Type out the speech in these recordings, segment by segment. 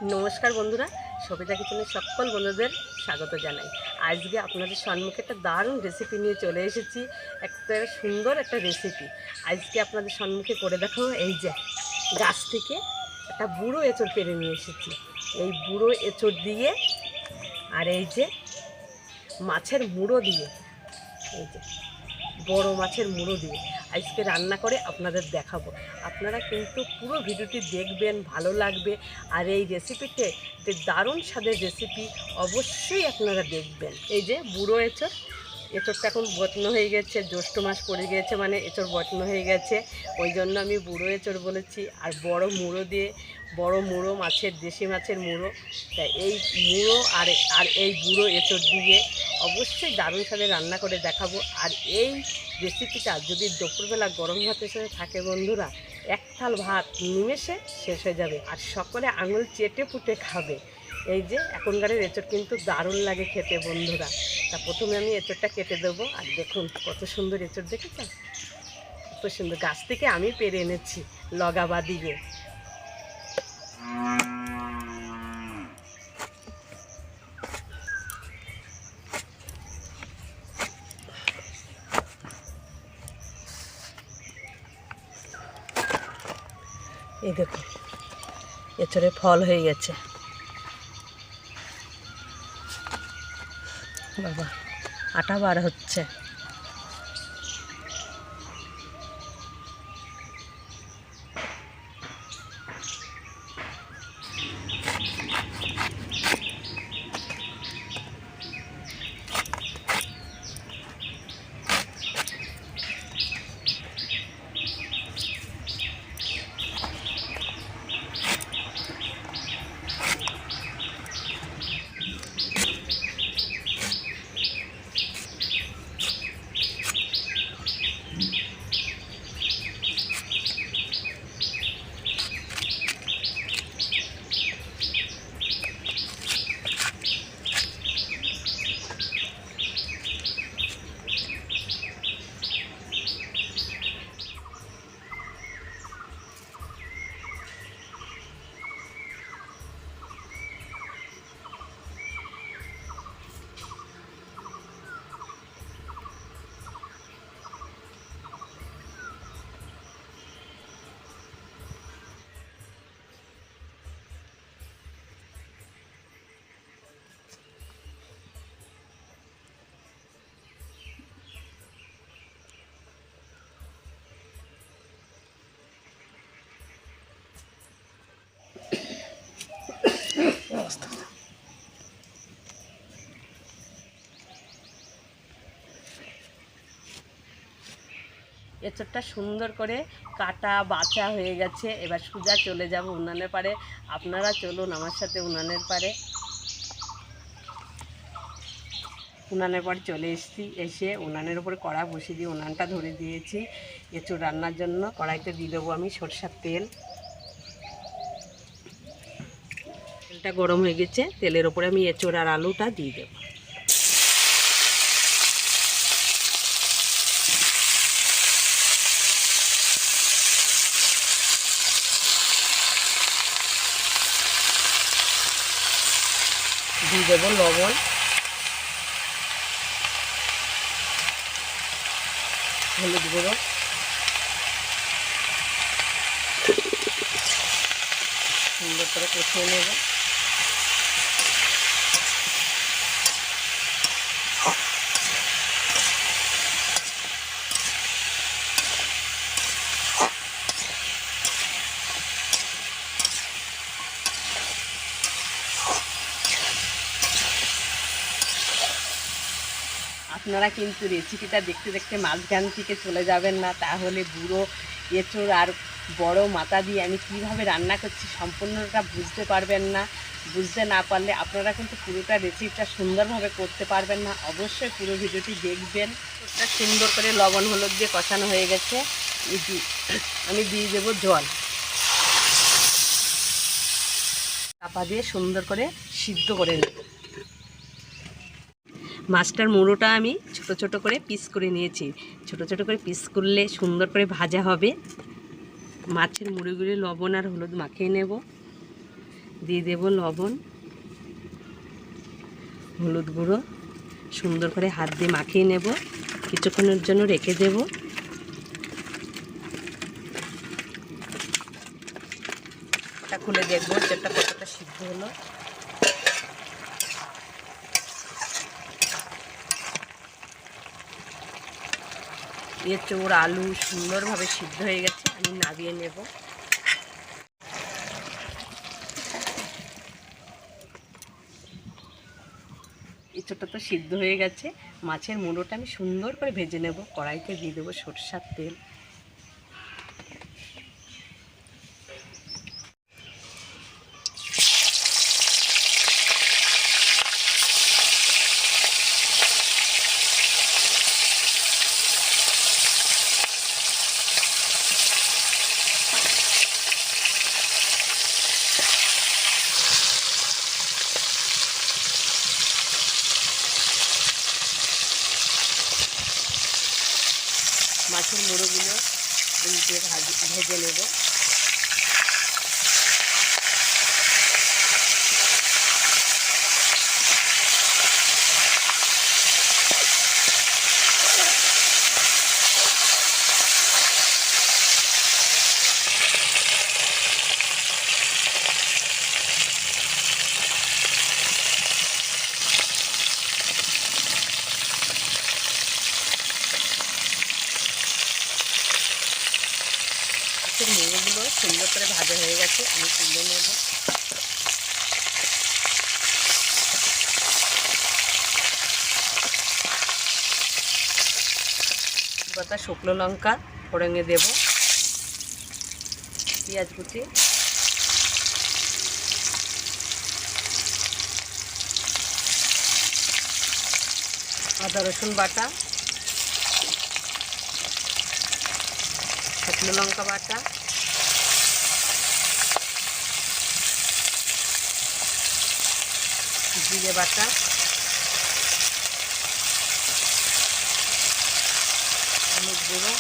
নমস্কার বন্ধুরা, সবিতা কিচেনের সকল বন্ধুদের স্বাগত জানাই। আজকে আপনাদের সম্মুখে একটা দারুণ রেসিপি নিয়ে চলে এসেছি। একটা সুন্দর একটা রেসিপি আজকে আপনাদের সম্মুখে করে দেখাবো। এই যে গাছ থেকে একটা বুড়ো এঁচড় পেরে নিয়ে এসেছি। এই বুড়ো এঁচড় দিয়ে আর এই যে মাছের মুড়ো দিয়ে, এই যে বড় মাছের মুড়ো দিয়ে আজকে রান্না করে আপনাদের দেখাবো। আপনারা কিন্তু পুরো ভিডিওটি দেখবেন, ভালো লাগবে। আর এই রেসিপিতে দারুণ স্বাদের রেসিপি, অবশ্যই আপনারা দেখবেন। এই যে বুড়ো এঁচড়, এঁচড়টা এখন বটন হয়ে গেছে, জ্যৈষ্ঠ মাস পড়ে গিয়েছে মানে এঁচড় বটন হয়ে গেছে, ওই জন্য আমি বুড়ো এঁচড় বলেছি। আর বড় মুড়ো দিয়ে, বড় মুড়ো মাছের, দেশি মাছের মুড়ো, তাই এই মুড়ো আর আর এই বুড়ো এঁচড় দিয়ে অবশ্যই দারুণ স্বাদে রান্না করে দেখাবো। আর এই রেসিপিটা যদি দুপুরবেলা গরম ভাতের সাথে থাকে বন্ধুরা, এক থাল ভাত নিমেষে শেষ হয়ে যাবে আর সকলে আঙুল চেটে পুটে খাবে। এই যে এখনকার এঁচড় কিন্তু দারুণ লাগে খেতে বন্ধুরা। তা প্রথমে আমি এঁচড়টা কেটে দেবো। আর দেখুন কত সুন্দর এঁচড়, দেখেছেন কত সুন্দর, গাছ থেকে আমি পেরে এনেছি লগাবা দিয়ে। এই দেখুন এঁচড়ে ফল হয়ে গেছে বাবা, আটা বার হচ্ছে। এঁচড়টা সুন্দর করে কাটা বাছা হয়ে গেছে। এবার সোজা চলে যাব উনানের পাড়ে। আপনারা চলুন আমার সাথে উনানের পাড়ে। উনানের পর চলে এসেছি, এসে উনানের উপরে কড়া বসিয়ে দিয়ে উনানটা ধরে দিয়েছি এঁচড় রান্নার জন্য। কড়াইতে দিয়ে দেবো আমি সরষের তেল। তেলটা গরম হয়ে গেছে, তেলের ওপরে আমি এঁচড় আর আলুটা দিয়ে দেবো। দিয়ে দেবো লবণ, হলুদ গুঁড়ো, সুন্দর করে কষিয়ে নেব। আপনারা কিন্তু রেসিপিটা দেখতে দেখতে মাঝখান থেকে চলে যাবেন না, তাহলে বুড়ো এঁচড় আর বড় মাথা দিয়ে আমি কিভাবে রান্না করছি সম্পূর্ণটা বুঝতে পারবেন না। বুঝতে না পারলে আপনারা কিন্তু পুরোটা রেসিপিটা সুন্দরভাবে করতে পারবেন না। অবশ্যই পুরো ভিডিওটি দেখবেন। ওটা সুন্দর করে লবণ হলুদ দিয়ে কষানো হয়ে গেছে, আমি দিয়ে দেবো জল। চাপা দিয়ে সুন্দর করে সিদ্ধ করে নেব। মাছটার মুড়োটা আমি ছোট ছোট করে পিস করে নিয়েছি। ছোট ছোট করে পিস করলে সুন্দর করে ভাজা হবে। মাছের মুড়োগুলি লবণ আর হলুদ মাখিয়ে নেব। দিয়ে দেব লবণ, হলুদ গুঁড়ো, সুন্দর করে হাত দিয়ে মাখিয়ে নেব, কিছুক্ষণের জন্য রেখে দেব। এটা খুলে দেখবো যেটা কতটা সিদ্ধ হলো। এঁচোড় আলু সুন্দরভাবে সিদ্ধ হয়ে গেছে, আমি নামিয়ে নেব। এঁচোড়টা তো সিদ্ধ হয়ে গেছে, মাছের মুড়োটা আমি সুন্দর করে ভেজে নেব। কড়াইতে দিয়ে দেবো সরষের তেল, মাছের মুড়োগুলো উল্টে ভেজে নেব। মাছের মুড়োগুলো সুন্দর করে ভাজা হয়ে গেছে, আমি তুলে নেব। গোটা শুকনো লঙ্কা ফোড়নে দেব, পেঁয়াজ কুচি, আদা রসুন বাটা, শুকনো লঙ্কা বাটা, জিরে বাটা, হলুদ গুঁড়ো,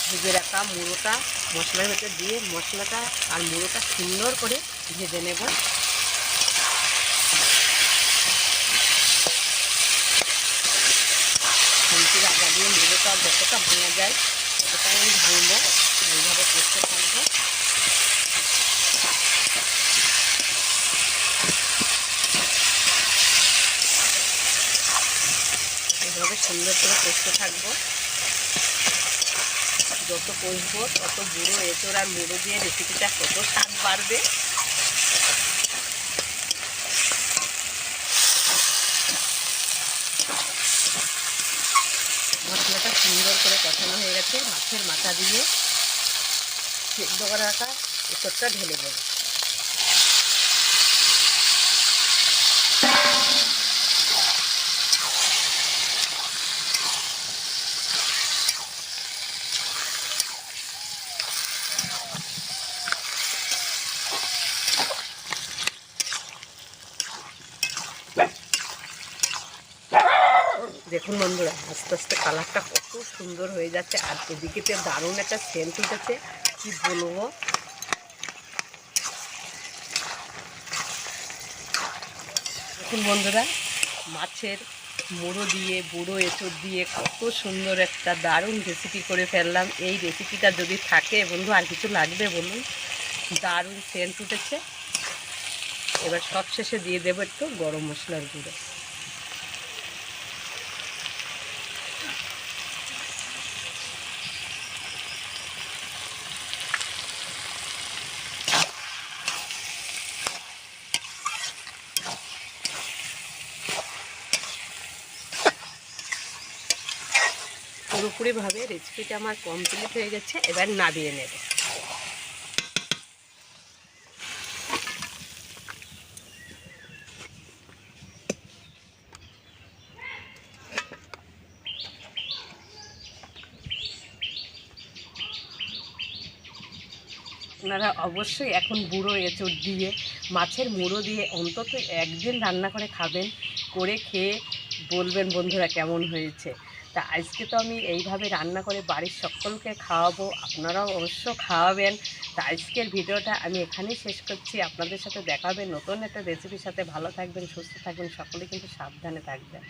ভেজে রাখা মুড়োটা মশলার ভেতর দিয়ে মশলাটা আর মুড়োটা সুন্দর করে ভেজে নেব। খুন্তির আগা দিয়ে মুড়োটা যতটা ভাঙা যায় ততটাই আমি ভাঙবো, এইভাবে করতে থাকবো। এইভাবে সুন্দর করে কষতে থাকবো। যত কষবো তত বুড়ো এঁচোড় আর মুড়ো দিয়ে রেসিপিটা কত স্বাদ বাড়বে। মশলাটা সুন্দর করে কষানো হয়ে গেছে, মাছের মাথা দিয়ে সেদ্ধ করে রাখা এঁচোড়টা ঢেলে দেবো। দেখুন বন্ধুরা, আস্তে আস্তে কালারটা কত সুন্দর হয়ে যাচ্ছে, আর এদিকেতে দারুণ একটা সেন্ট উঠেছে, কি বলবো। দেখুন বন্ধুরা, মাছের মুড়ো দিয়ে বুড়ো এঁচোড় দিয়ে কত সুন্দর একটা দারুণ রেসিপি করে ফেললাম। এই রেসিপিটা যদি থাকে বন্ধু আর কিছু লাগবে বলুন, দারুণ সেন্ট উঠেছে। এবার সব শেষে দিয়ে দেবো একটু গরম মশলার গুঁড়ো। পুরোপুরিভাবে রেসিপিটা আমার কমপ্লিট হয়ে গেছে, এবার নামিয়ে নেব। আপনারা অবশ্যই এখন বুড়ো এঁচোড় দিয়ে মাছের মুড়ো দিয়ে অন্তত একদিন রান্না করে খাবেন, করে খেয়ে বলবেন বন্ধুরা কেমন হয়েছে। তা আজকে তো আমি এইভাবে রান্না করে বাড়ির সকলকে খাওয়াবো, আপনারাও অবশ্য খাওয়াবেন। তা আজকের ভিডিওটা আমি এখানেই শেষ করছি। আপনাদের সাথে দেখা হবে নতুন একটা রেসিপির সাথে। ভালো থাকবেন, সুস্থ থাকবেন, সকলে কিন্তু সাবধানে থাকবেন।